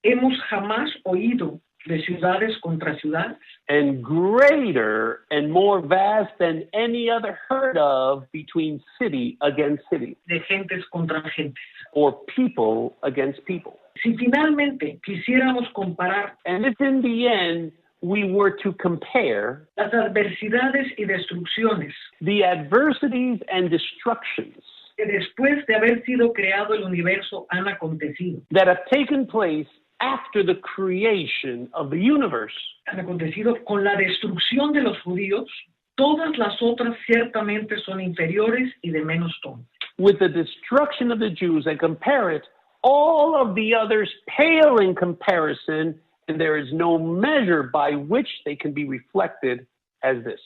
hemos jamás oído de ciudades contra ciudades, And greater and more vast than any other heard of between city against city de gentes contra gentes. or people against people. Si finalmente quisiéramos comparar And if in the end we were to compare las adversidades y destrucciones the adversities and destructions que después de haber sido creado el universo han acontecido. that have taken place after the creation of the universe, Han acontecido con la destrucción de los judíos, todas las otras ciertamente son inferiores y de menos tono. with the destruction of the Jews, and compare it, all of the others pale in comparison, and there is no measure by which they can be reflected as this.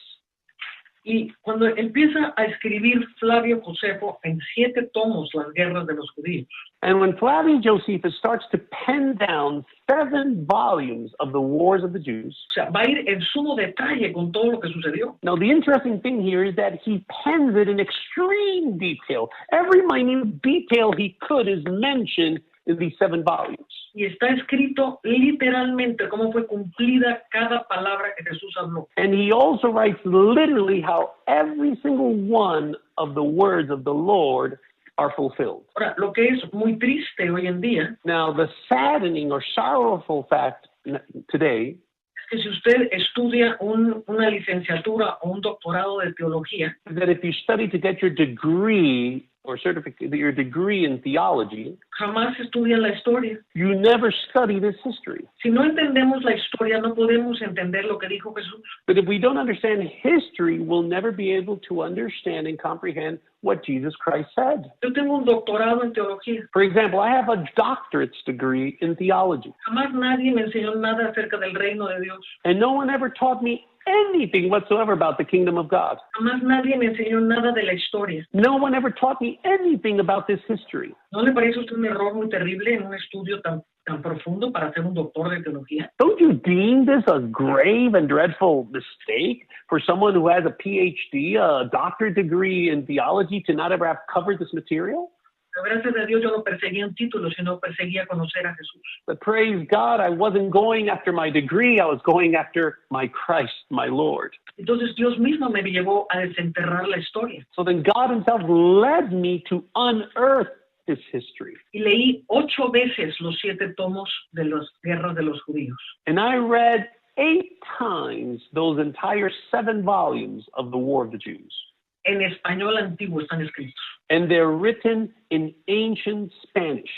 Y cuando empieza a escribir Flavio Josefo en 7 tomos las guerras de los judíos, And when Flavius Josephus starts to pen down 7 volumes of the wars of the Jews, o sea, va a ir en sumo detalle con todo lo que sucedió. now the interesting thing here is that he pens it in extreme detail. Every minute detail he could is mentioned in these 7 volumes. Y está escrito literalmente cómo fue cumplida cada palabra que Jesús habló. And he also writes literally how every single one of the words of the Lord are fulfilled. Ahora, lo que es muy triste hoy en día Now, the saddening or sorrowful fact today es que si usted estudia una licenciatura o un doctorado de teología, is that if you study to get your degree or your degree in theology, jamás estudian la historia. you never study this history. Si no entendemos la historia, no podemos entender lo que dijo Jesús. But if we don't understand history, we'll never be able to understand and comprehend what Jesus Christ said. Yo tengo un doctorado en teología. For example, I have a doctorate's degree in theology, Jamás nadie me enseñó nada acerca del reino de Dios. and no one ever taught me anything whatsoever about the kingdom of God. Jamás nadie me enseñó nada de la historia. No one ever taught me anything about this history. ¿No le parece a usted un error muy terrible en un estudio tan profundo para ser un doctor de teología? Don't you deem this a grave and dreadful mistake for someone who has a PhD, a doctorate degree in theology, to not ever have covered this material? Pero gracias a Dios yo no perseguía un título, sino perseguía conocer a Jesús. But praise God, I wasn't going after my degree. I was going after my Christ, my Lord. Entonces Dios mismo me llevó a desenterrar la historia. So then God himself led me to unearth this history. Y leí 8 veces los 7 tomos de las guerras de los judíos. And I read 8 times those entire 7 volumes of the War of the Jews. En español antiguo están escritos. And they're written in ancient Spanish.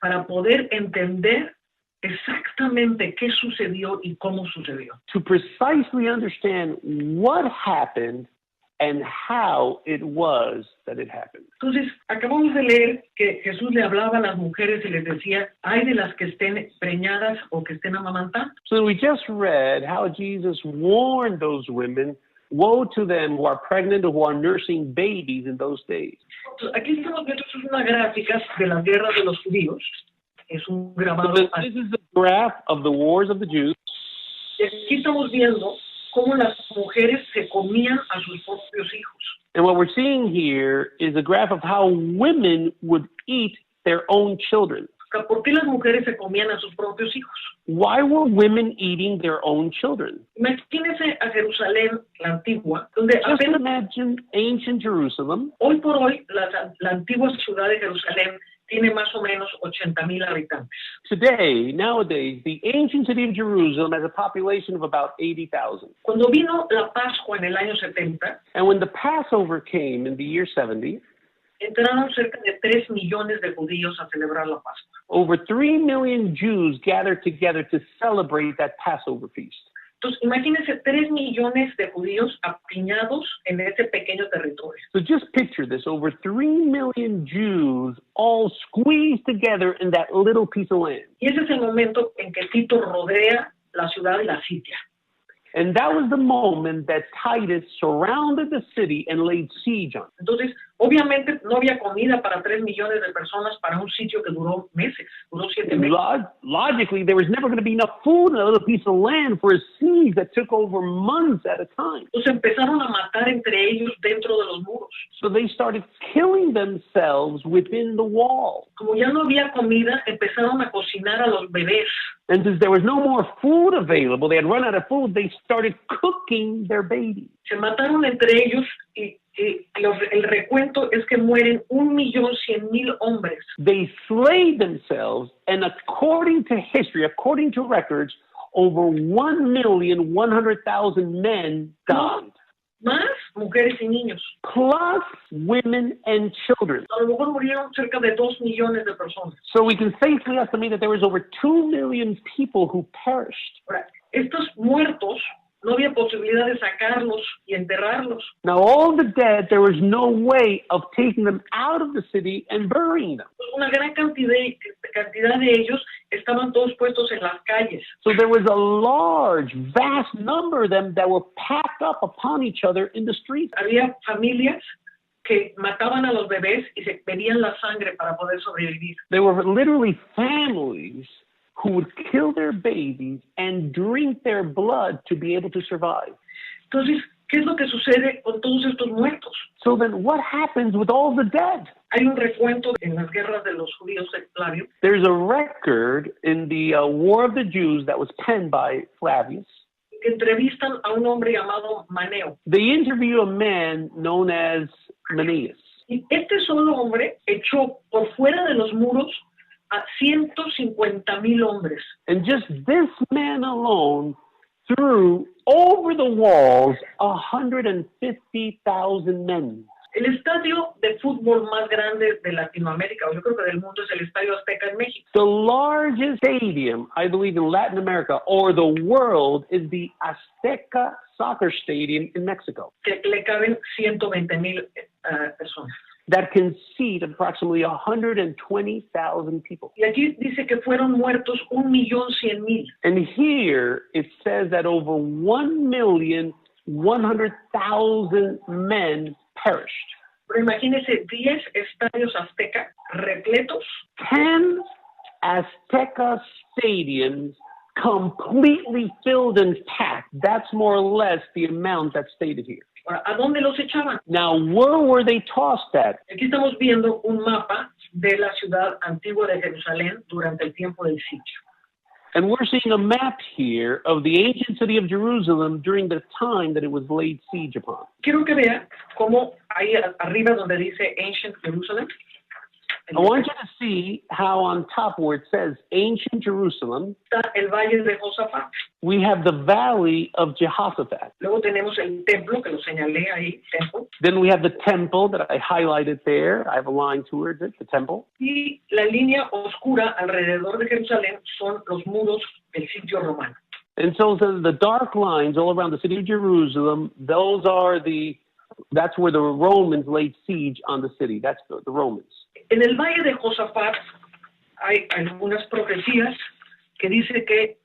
Para poder entender exactamente qué sucedió y cómo sucedió. To precisely understand what happened and how it was that it happened. Entonces, acabamos de leer que Jesús le hablaba a las mujeres y les decía, hay de las que estén preñadas o que estén amamantando. So we just read how Jesus warned those women, woe to them who are pregnant or who are nursing babies in those days. Entonces, aquí estamos viendo, esto es una gráfica de las guerras de los judíos. Es un grabado. So this is the graph of the wars of the Jews. Y aquí estamos viendo cómo las mujeres se comían a sus propios hijos. And what we're seeing here is a graph of how women would eat their own children. ¿Por qué las mujeres se comían a sus propios hijos? Why were women eating their own children? Imagínense a Jerusalén, la antigua, donde Just apenas imagine ancient Jerusalem. hoy por hoy la antigua ciudad de Jerusalén tiene más o menos 80,000 habitantes. Today, nowadays, the ancient city of Jerusalem has a population of about 80,000. Cuando vino la Pascua en el año 70, And when the Passover came in the year 70, entraron cerca de 3 millones de judíos a celebrar la Pascua. over 3 million Jews gathered together to celebrate that Passover feast. Entonces, imagínense 3 millones de judíos apiñados en ese pequeño territorio. So just picture this, over 3 million Jews all squeezed together in that little piece of land. Y ese es el momento en que Tito rodea la ciudad y la sitia. And that was the moment that Titus surrounded the city and laid siege on it. Entonces, obviamente no había comida para 3 millones de personas para un sitio que duró meses, duró 7 meses. Logically, there was never going to be enough food in a little piece of land for a siege that took over months at a time. Entonces empezaron a matar entre ellos dentro de los muros. So they started killing themselves within the wall. Como ya no había comida, empezaron a cocinar a los bebés. And since there was no more food available, they had run out of food, they started cooking their babies. Se mataron entre ellos y el recuento es que mueren 1.100.000 hombres. They slayed themselves, and according to history, according to records, over 1,100,000 men died. Más mujeres y niños. Plus women and children. A lo mejor murieron cerca de 2 millones de personas. So we can safely estimate that there was over 2 million people who perished. Ahora, estos muertos no había posibilidad de sacarlos y enterrarlos. Now all the dead, there was no way of taking them out of the city and burying them. Una gran cantidad de ellos estaban todos puestos en las calles. So there was a large, vast number of them that were packed up upon each other in the streets. Había familias que mataban a los bebés y se bebían la sangre para poder sobrevivir. There were literally families who would kill their babies and drink their blood to be able to survive. Entonces, ¿qué es lo que sucede con todos estos muertos? So then what happens with all the dead? Hay un recuento en las guerras de los judíos de Flavio. There's a record in the War of the Jews that was penned by Flavius. Que entrevistan a un hombre llamado Maneo. They interview a man known as Maneas. Y este solo hombre echó por fuera de los muros a 150,000 hombres. And just this man alone threw over the walls 150,000 men. El estadio de fútbol más grande de Latinoamérica, o yo creo que del mundo, es el Estadio Azteca en México. The largest stadium, I believe, in Latin America or the world is the Azteca Soccer Stadium in Mexico. Que le caben 120,000 personas. That can seat approximately 120,000 people. Y aquí dice que fueron muertos 1.100.000. And here it says that over 1,100,000 men perished. Pero imagínense 10 estadios Azteca repletos. 10 Azteca stadiums completely filled and packed. That's more or less the amount that's stated here. Ahora, ¿a dónde los echaban? Now, where were they tossed at? Aquí estamos viendo un mapa de la ciudad antigua de Jerusalén durante el tiempo del sitio. And we're seeing a map here of the ancient city of Jerusalem during the time that it was laid siege upon. Quiero que vean cómo ahí arriba donde dice Ancient Jerusalem. I want you to see how on top where it says ancient Jerusalem, Está el valle de Josafat. we have the valley of Jehoshaphat. Luego tenemos el templo, que lo señalé ahí, templo. Then we have the temple that I highlighted there. I have a line towards it, the temple. Y la línea oscura alrededor de Jerusalén son los muros del sitio romano. And so the dark lines all around the city of Jerusalem, that's where the Romans laid siege on the city. That's the Romans. En el valle de Josafat hay algunas profecías que dice que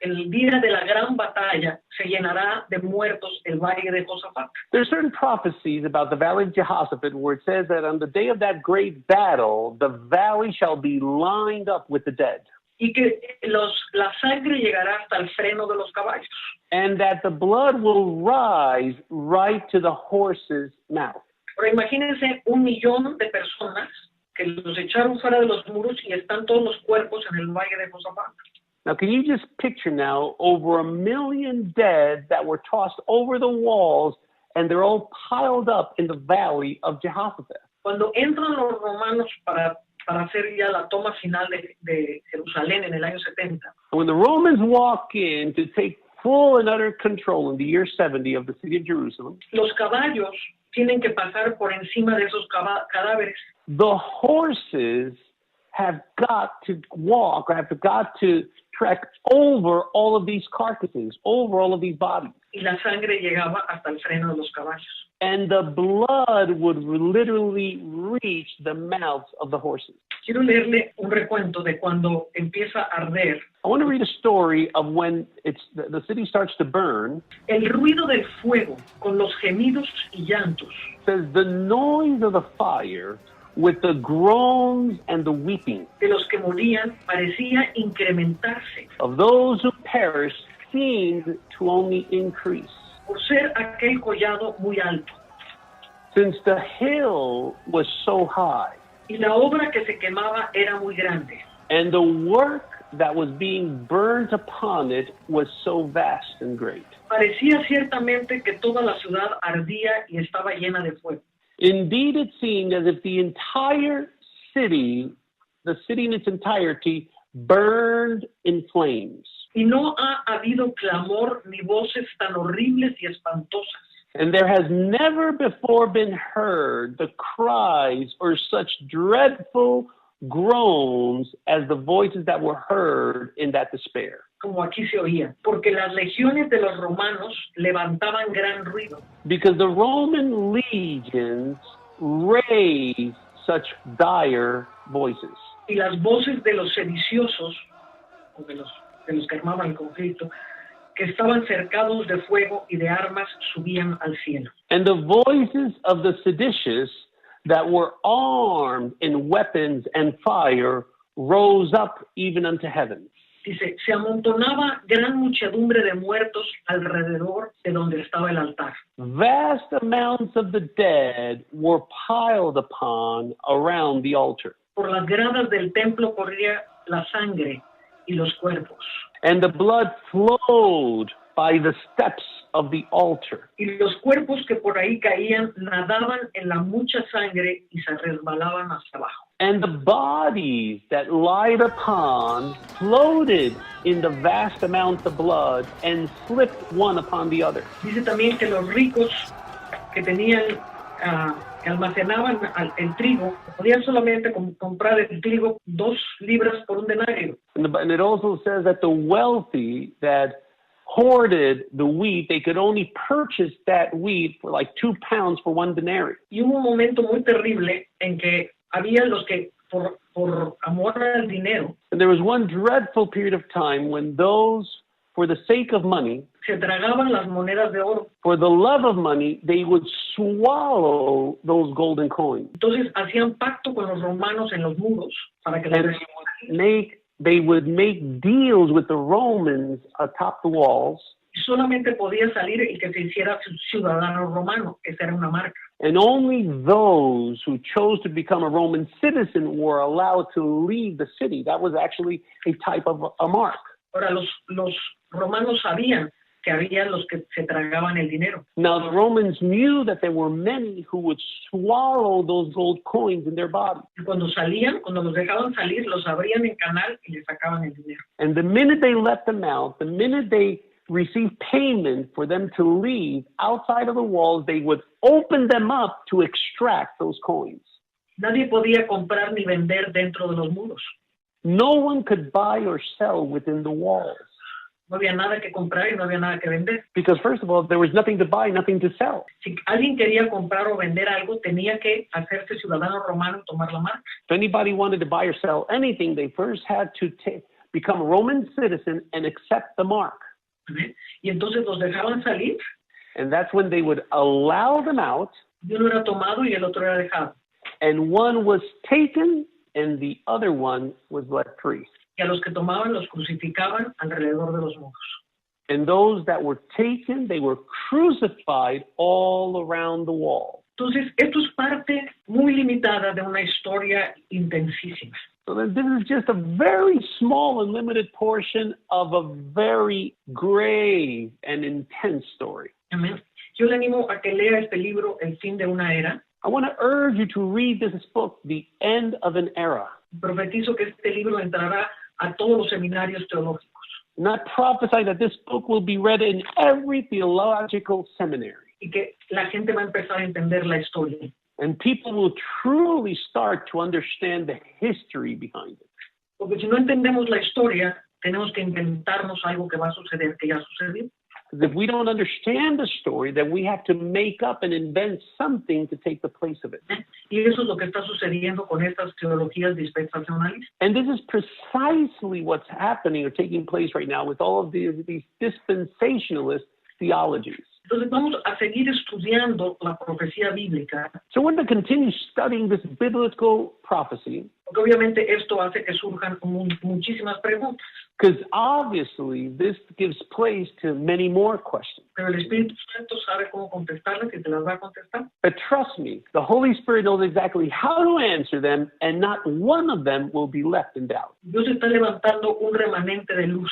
el día de la gran batalla se llenará de muertos el valle de Josafat. There are certain prophecies about the valley of Jehoshaphat where it says that on the day of that great battle, the valley shall be lined up with the dead. Y que la sangre llegará hasta el freno de los caballos. And that the blood will rise right to the horse's mouth. Pero imagínense 1 millón de personas que los echaron fuera de los muros y están todos los cuerpos en el valle de Josafat. Now, can you just picture now over 1 million dead that were tossed over the walls and they're all piled up in the valley of Jehoshaphat? Cuando entran los romanos para hacer ya la toma final de Jerusalén en el año 70, And when the Romans walk in to take full and utter control in the year 70 of the city of Jerusalem, los caballos tienen que pasar por encima de esos cadáveres. the horses have got to walk, or have got to trek over all of these carcasses, over all of these bodies. Y la sangre llegaba hasta el freno de los caballos. And the blood would literally reach the mouths of the horses. Quiero leerle un recuento de cuando empieza a arder. I want to read a story of when the city starts to burn. El ruido del fuego con los gemidos y llantos. It says the noise of the fire with the groans and the weeping De los que morían parecía incrementarse of those who perished seemed to only increase. por ser aquel collado muy alto. Since the hill was so high Y la obra que se quemaba era muy grande. and the work that was being burnt upon it was so vast and great. Parecía ciertamente que toda la ciudad ardía y estaba llena de fuego. Indeed, it seemed as if the entire city, the city in its entirety, burned in flames. Y no ha habido clamor ni voces tan horribles y espantosas. And there has never before been heard the cries or such dreadful groans as the voices that were heard in that despair. Como aquí se oía, porque las legiones de los romanos levantaban gran ruido. Because the Roman legions raised such dire voices. Y las voces de los sediciosos, o de los que armaban el conflicto, que estaban cercados de fuego y de armas, subían al cielo. And the voices of the seditious that were armed in weapons and fire rose up even unto heaven. Dice, se amontonaba gran muchedumbre de muertos alrededor de donde estaba el altar. Vast amounts of the dead were piled upon around the altar. Por las gradas del templo corría la sangre y los cuerpos. And the blood flowed by the steps of the altar. Y los cuerpos que por ahí caían nadaban en la mucha sangre y se resbalaban hacia abajo. And the bodies that lied upon floated in the vast amounts of blood and slipped one upon the other. Dice también que los ricos que tenían, que almacenaban el trigo, podían solamente comprar el trigo 2 libras por un denario. And it also says that the wealthy that hoarded the wheat, they could only purchase that wheat for like 2 pounds for 1 denarius. Y hubo un momento muy terrible en que había los que por amor al dinero And there was one dreadful period of time when those, for the sake of money, se tragaban las monedas de oro. for the love of money, they would swallow those golden coins. Entonces hacían pacto con los romanos en los muros para que And les they would make deals with the Romans atop the walls Y solamente podía salir el que se hiciera ciudadano romano. Esa era una marca. And only those who chose to become a Roman citizen were allowed to leave the city. That was actually a type of a mark. Ahora, los romanos sabían que había los que se tragaban el dinero. Now, the Romans knew that there were many who would swallow those gold coins in their body. Y cuando los dejaban salir, los abrían en canal y les sacaban el dinero. And the minute they let them out, the minute they received payment for them to leave outside of the walls, they would open them up to extract those coins. Nadie podía comprar ni vender dentro de los muros. No one could buy or sell within the walls. No había nada que comprar y no había nada que vender. Because first of all, there was nothing to buy, nothing to sell. Si alguien quería comprar o vender algo, tenía que hacerse ciudadano romano y tomar la marca. If anybody wanted to buy or sell anything, they first had to become a Roman citizen and accept the mark. Y entonces los dejaban salir. And that's when they would allow them out. Y uno era tomado y el otro era dejado. And one was taken and the other one was let free. Y a los que tomaban los crucificaban alrededor de los muros. And those that were taken, they were crucified all around the wall. Entonces, esto es parte muy limitada de una historia intensísima. So then this is just a very small and limited portion of a very grave and intense story. Amén. Yo le animo a que lea este libro, El fin de una era. I want to urge you to read this book, The End of an Era. Profetizo que este libro entrará a todos los seminarios teológicos. And I prophesy that this book will be read in every theological seminary. Y que la gente va a empezar a entender la historia. And people will truly start to understand the history behind it. Porque si no entendemos la historia, tenemos que inventarnos algo que va a suceder, que ya sucedió. Because if we don't understand the story, then we have to make up and invent something to take the place of it. Y eso es lo que está sucediendo con estas teologías dispensacionalistas. And this is precisely what's happening or taking place right now with all of these dispensationalist theologies. Entonces vamos a seguir estudiando la profecía bíblica. So we're going to continue studying this biblical prophecy. Porque obviamente esto hace que surjan muchísimas preguntas. Because obviously this gives place to many more questions. Pero el Espíritu Santo sabe cómo contestarlas y te las va a contestar. But trust me, the Holy Spirit knows exactly how to answer them, and not one of them will be left in doubt. Dios está levantando un remanente de luz.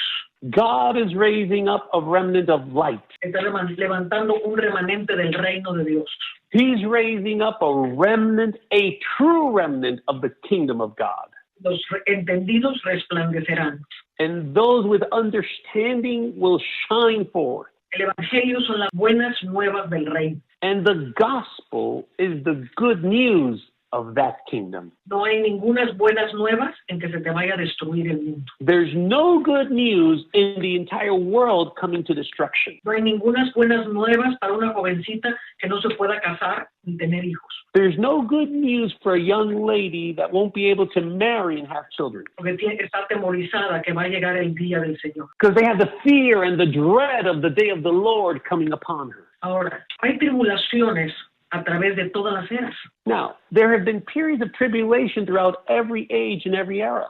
God is raising up a remnant of light. Está levantando un remanente del reino de Dios. He's raising up a remnant, a true remnant of the kingdom of God. Los entendidos resplandecerán. And those with understanding will shine forth. El evangelio son las buenas nuevas del reino. And the gospel is the good news of that kingdom. No hay ningunas buenas nuevas en que se te vaya a destruir el mundo. There's no good news in the entire world coming to destruction. No hay ningunas buenas nuevas para una jovencita que no se pueda casar ni tener hijos. There's no good news for a young lady that won't be able to marry and have children. Porque está atemorizada que va a llegar el día del Señor. Because they have the fear and the dread of the day of the Lord coming upon her. Ahora, hay tribulaciones a través de todas las eras. Now, there have been periods of tribulation throughout every age and every era.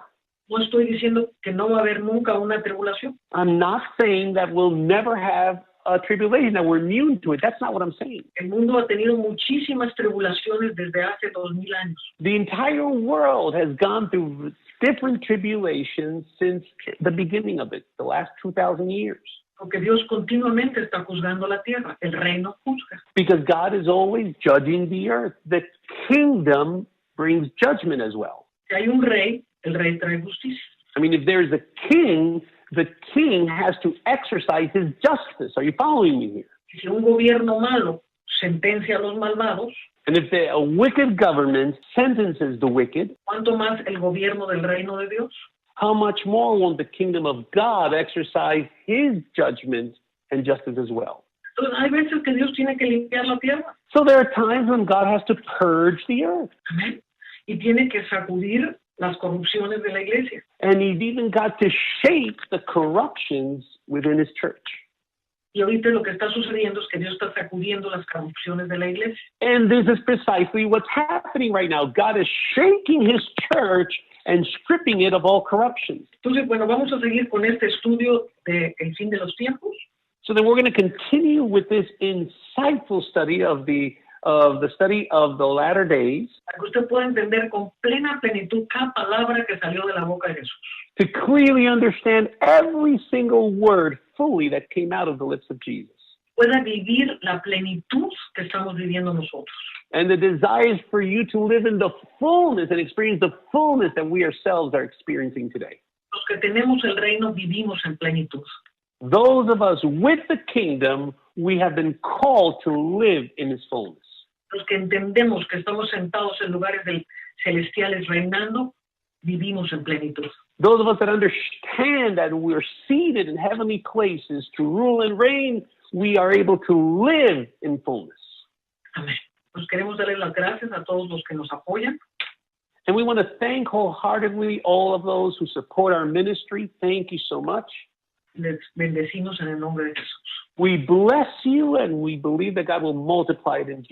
No estoy diciendo que no va a haber nunca una tribulación. I'm not saying that we'll never have a tribulation, that we're immune to it. That's not what I'm saying. El mundo ha tenido muchísimas tribulaciones desde hace 2000 años. The entire world has gone through different tribulations since the beginning of it, the last 2,000 years. Porque Dios continuamente está juzgando la tierra. El reino juzga. Because God is always judging the earth. The kingdom brings judgment as well. Si hay un rey, el rey trae justicia. I mean, if there's a king, the king has to exercise his justice. Are you following me here? Si un gobierno malo sentencia a los malvados, And if a wicked government sentences the wicked, ¿cuánto más el gobierno del reino de Dios? how much more won't the kingdom of God exercise his judgment and justice as well? Entonces, hay veces que Dios tiene que limpiar la tierra. So there are times when God has to purge the earth. Amén. Y tiene que sacudir las corrupciones de la iglesia. And he's even got to shake the corruptions within his church. Y ahorita lo que está sucediendo es que Dios está sacudiendo las corrupciones de la iglesia. And this is precisely what's happening right now. God is shaking his church and stripping it of all corruption. Entonces, bueno, vamos a seguir con este estudio de El fin de los tiempos. So then we're going to continue with this insightful study of the study of the latter days, para que usted pueda entender con plena plenitud cada palabra que salió de la boca de Jesús. to clearly understand every single word fully that came out of the lips of Jesus. Pueda vivir la plenitud que estamos viviendo nosotros. And the desire is for you to live in the fullness and experience the fullness that we ourselves are experiencing today. Los que tenemos el reino vivimos en plenitud. Those of us with the kingdom, we have been called to live in His fullness. Los que entendemos que estamos sentados en lugares celestiales reinando, vivimos en plenitud. Those of us that understand that we're seated in heavenly places to rule and reign, we are able to live in fullness. Amén. Pues queremos darles las gracias a todos los que nos apoyan. And we want to thank wholeheartedly all of those who support our ministry. Thank you so much. Les bendecimos en el nombre de Jesús. We bless you and we believe that God will multiply it in